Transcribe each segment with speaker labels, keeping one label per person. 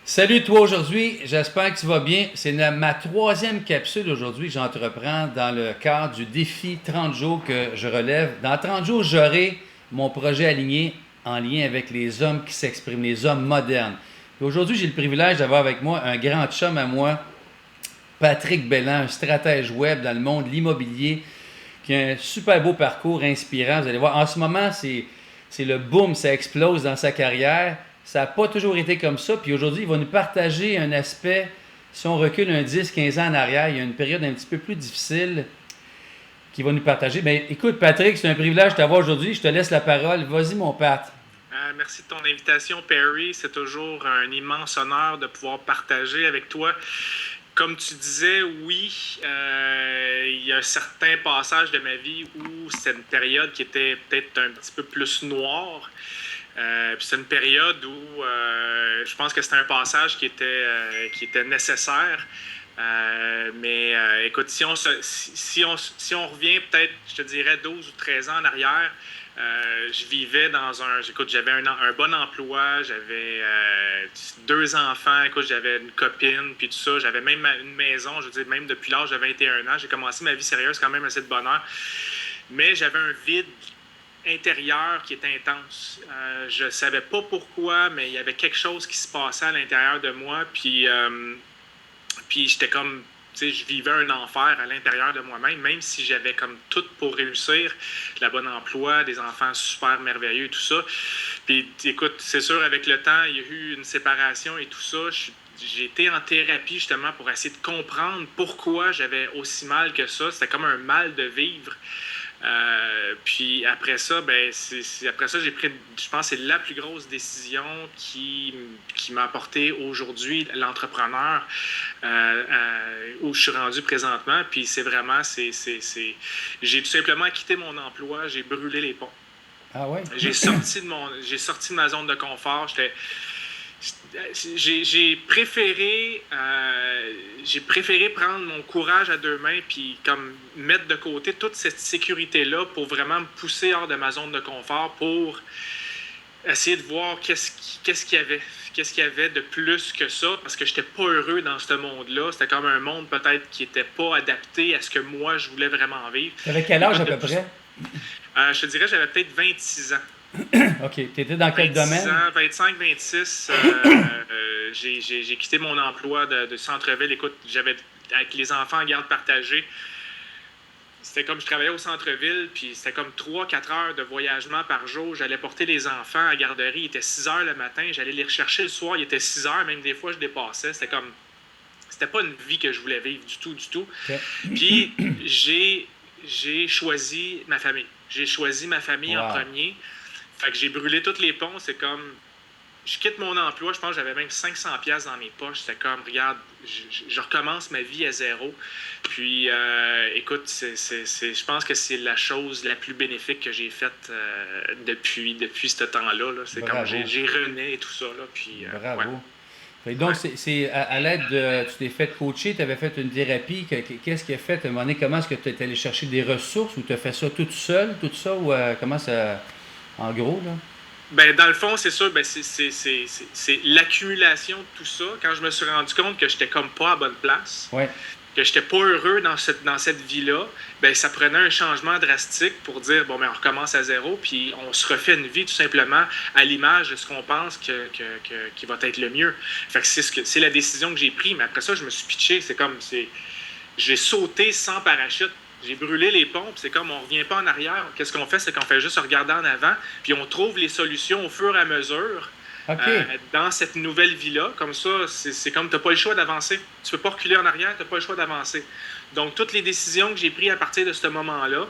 Speaker 1: Salut toi aujourd'hui, j'espère que tu vas bien. C'est ma troisième capsule aujourd'hui que j'entreprends dans le cadre du défi 30 jours que je relève. Dans 30 jours, j'aurai mon projet aligné en lien avec les hommes qui s'expriment, les hommes modernes. Et aujourd'hui, j'ai le privilège d'avoir avec moi un grand chum à moi, Patrick Belland, un stratège web dans le monde de l'immobilier, qui a un super beau parcours inspirant. Vous allez voir, en ce moment, c'est le boom, ça explose dans sa carrière. Ça n'a pas toujours été comme ça. Puis aujourd'hui, il va nous partager un aspect, si on recule un 10-15 ans en arrière, il y a une période un petit peu plus difficile qu'il va nous partager. Bien, écoute, Patrick, c'est un privilège de t'avoir aujourd'hui. Je te laisse la parole. Vas-y, mon Pat.
Speaker 2: Merci de ton invitation, Perry. C'est toujours un immense honneur de pouvoir partager avec toi. Comme tu disais, oui, il y a un certain passage de ma vie où c'est une période qui était peut-être un petit peu plus noire. Puis c'est une période où je pense que c'était un passage qui était nécessaire. Mais écoute, si on revient peut-être, je te dirais 12 ou 13 ans en arrière, je vivais écoute, j'avais un bon emploi, j'avais deux enfants, écoute, j'avais une copine, puis tout ça, j'avais même une maison, je veux dire, même depuis l'âge de 21 ans, j'ai commencé ma vie sérieuse quand même assez de bonheur, mais j'avais un vide intérieur qui était intense. Je ne savais pas pourquoi, mais il y avait quelque chose qui se passait à l'intérieur de moi, puis j'étais comme, tu sais, je vivais un enfer à l'intérieur de moi-même, même si j'avais comme tout pour réussir, le bon emploi, des enfants super merveilleux et tout ça. Puis écoute, c'est sûr, avec le temps, il y a eu une séparation et tout ça. J'ai été en thérapie justement pour essayer de comprendre pourquoi j'avais aussi mal que ça. C'était comme un mal de vivre. Puis après ça, après ça, j'ai pris, je pense que c'est la plus grosse décision qui m'a apporté aujourd'hui l'entrepreneur où je suis rendu présentement. Puis c'est vraiment, j'ai tout simplement quitté mon emploi, j'ai brûlé les ponts.
Speaker 1: Ah ouais?
Speaker 2: J'ai sorti de ma zone de confort. J'ai préféré prendre mon courage à deux mains puis comme mettre de côté toute cette sécurité-là pour vraiment me pousser hors de ma zone de confort pour essayer de voir qu'est-ce qu'il y avait de plus que ça parce que j'étais pas heureux dans ce monde-là. C'était comme un monde peut-être qui était pas adapté à ce que moi je voulais vraiment vivre.
Speaker 1: T'avais quel âge à peu près?
Speaker 2: Je te dirais j'avais peut-être 26 ans.
Speaker 1: OK. T'étais dans quel
Speaker 2: 26
Speaker 1: domaine?
Speaker 2: ans, 25, 26, j'ai quitté mon emploi de centre-ville. Écoute, j'avais avec les enfants en garde partagée. C'était comme je travaillais au centre-ville, puis c'était comme 3-4 heures de voyagement par jour. J'allais porter les enfants à la garderie. Il était 6 heures le matin. J'allais les rechercher le soir. Il était 6 heures. Même des fois, je dépassais. C'était pas une vie que je voulais vivre du tout, du tout.
Speaker 1: OK.
Speaker 2: Puis j'ai choisi ma famille. J'ai choisi ma famille en
Speaker 1: Wow.
Speaker 2: premier. Fait que j'ai brûlé tous les ponts. C'est comme, je quitte mon emploi. Je pense que j'avais même 500 pièces dans mes poches. C'était comme, regarde, je recommence ma vie à zéro. Puis, écoute, je pense que c'est la chose la plus bénéfique que j'ai faite depuis ce temps-là. Là. C'est
Speaker 1: Bravo.
Speaker 2: comme, j'ai rené et tout ça. Là, puis,
Speaker 1: Bravo.
Speaker 2: ouais.
Speaker 1: Fait que donc,
Speaker 2: Ouais.
Speaker 1: c'est à l'aide de. Tu t'es fait coacher, tu avais fait une thérapie. Qu'est-ce qui a fait? À un moment donné, comment est-ce que tu es allé chercher des ressources ou tu as fait ça toute seule, tout ça? Ou comment ça. En gros, là?
Speaker 2: Ben, dans le fond, c'est sûr, c'est l'accumulation de tout ça. Quand je me suis rendu compte que j'étais comme pas à bonne place,
Speaker 1: Oui.
Speaker 2: que j'étais pas heureux dans cette vie-là, ben ça prenait un changement drastique pour dire bon ben on recommence à zéro puis on se refait une vie tout simplement à l'image de ce qu'on pense qui va être le mieux. Fait que c'est la décision que j'ai prise, mais après ça je me suis pitché, j'ai sauté sans parachute. J'ai brûlé les pompes, c'est comme on revient pas en arrière. Qu'est-ce qu'on fait? C'est qu'on fait juste regarder en avant, puis on trouve les solutions au fur et à mesure
Speaker 1: OK.
Speaker 2: dans cette nouvelle vie-là. Comme ça, c'est comme tu n'as pas le choix d'avancer. Tu peux pas reculer en arrière, tu n'as pas le choix d'avancer. Donc, toutes les décisions que j'ai prises à partir de ce moment-là,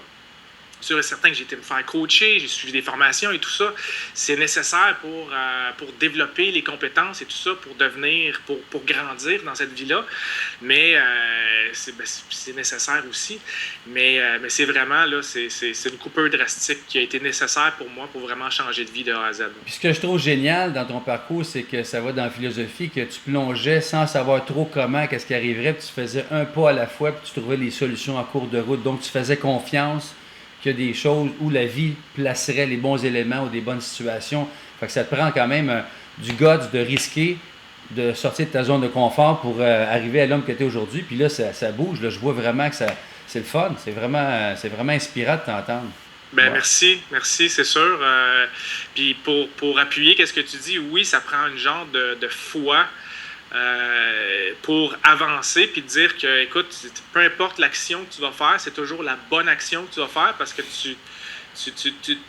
Speaker 2: sûr et certain que j'ai été me faire coacher, j'ai suivi des formations et tout ça. C'est nécessaire pour développer les compétences et tout ça, pour grandir dans cette vie-là. Mais c'est nécessaire aussi. Mais c'est vraiment, là, c'est une coupure drastique qui a été nécessaire pour moi pour vraiment changer de vie de A à Z.
Speaker 1: Puis ce que je trouve génial dans ton parcours, c'est que ça va dans la philosophie, que tu plongeais sans savoir trop comment, qu'est-ce qui arriverait, puis tu faisais un pas à la fois, puis tu trouvais les solutions en cours de route. Donc tu faisais confiance qu'il y a des choses où la vie placerait les bons éléments ou des bonnes situations. Fait que ça te prend quand même du guts de risquer, de sortir de ta zone de confort pour arriver à l'homme que tu es aujourd'hui. Puis là, ça bouge. Là, je vois vraiment que c'est le fun. C'est vraiment inspirant de t'entendre.
Speaker 2: Ben,
Speaker 1: Ouais.
Speaker 2: merci, c'est sûr. Puis pour appuyer, qu'est-ce que tu dis? Oui, ça prend une genre de foi pour avancer puis te dire que, écoute, peu importe l'action que tu vas faire, c'est toujours la bonne action que tu vas faire parce que tu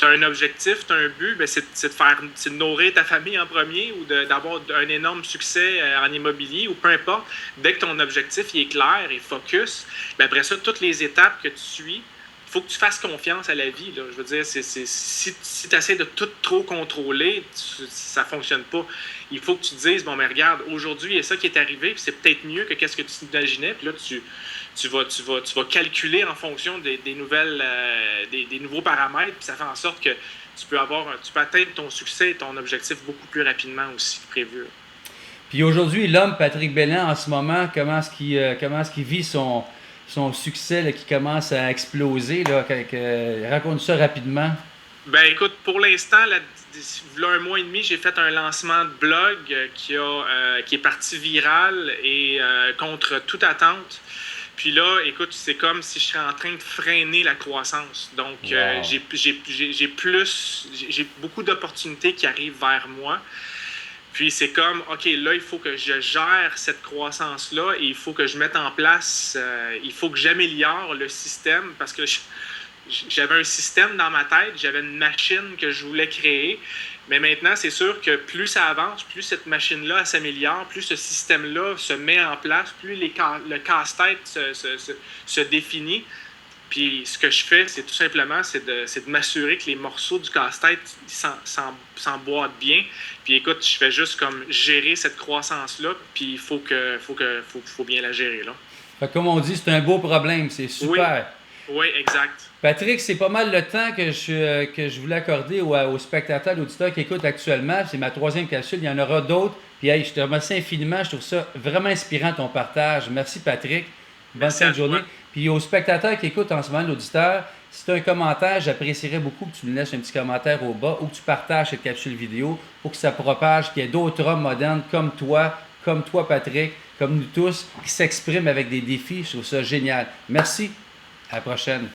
Speaker 2: as un objectif, tu as un but, ben c'est de nourrir ta famille en premier ou d'avoir un énorme succès en immobilier ou peu importe. Dès que ton objectif il est clair et focus, ben après ça, toutes les étapes que tu suis, il faut que tu fasses confiance à la vie. Là. Je veux dire, si tu essaies de tout trop contrôler, ça ne fonctionne pas. Il faut que tu te dises, bon, mais regarde, aujourd'hui, il y a ça qui est arrivé, puis c'est peut-être mieux que qu'est-ce que tu imaginais. Puis là, tu vas calculer en fonction des nouvelles, des nouveaux paramètres, puis ça fait en sorte que tu peux atteindre ton succès et ton objectif beaucoup plus rapidement aussi que prévu.
Speaker 1: Puis aujourd'hui, l'homme Patrick Belland, en ce moment, comment est-ce qu'il vit son succès là, qui commence à exploser? Là, raconte ça rapidement.
Speaker 2: Ben écoute, pour l'instant, il y a un mois et demi, j'ai fait un lancement de blog qui est parti viral et contre toute attente. Puis là, écoute, c'est comme si je serais en train de freiner la croissance. Donc,
Speaker 1: Wow.
Speaker 2: j'ai beaucoup d'opportunités qui arrivent vers moi. Puis c'est comme, OK, là, il faut que je gère cette croissance-là et il faut que je mette en place, il faut que j'améliore le système parce que j'avais un système dans ma tête, j'avais une machine que je voulais créer. Mais maintenant, c'est sûr que plus ça avance, plus cette machine-là s'améliore, plus ce système-là se met en place, plus le casse-tête se définit. Puis ce que je fais, c'est tout simplement, c'est de m'assurer que les morceaux du casse-tête s'emboîtent bien. Puis écoute, je fais juste comme gérer cette croissance-là, puis il faut bien la gérer, là.
Speaker 1: Fait que comme on dit, c'est un beau problème, c'est
Speaker 2: Oui,
Speaker 1: super.
Speaker 2: oui, exact.
Speaker 1: Patrick, c'est pas mal le temps que je voulais accorder aux spectateurs, aux auditeurs qui écoutent actuellement. C'est ma troisième capsule, il y en aura d'autres. Puis hey, je te remercie infiniment, je trouve ça vraiment inspirant ton partage. Merci Patrick, bonne
Speaker 2: Merci
Speaker 1: fin
Speaker 2: à
Speaker 1: de journée.
Speaker 2: toi.
Speaker 1: Puis aux spectateurs qui écoutent en ce moment, l'auditeur, si tu as un commentaire, j'apprécierais beaucoup que tu me laisses un petit commentaire au bas ou que tu partages cette capsule vidéo pour que ça propage, qu'il y ait d'autres hommes modernes comme toi Patrick, comme nous tous, qui s'expriment avec des défis. Je trouve ça génial. Merci, à la prochaine.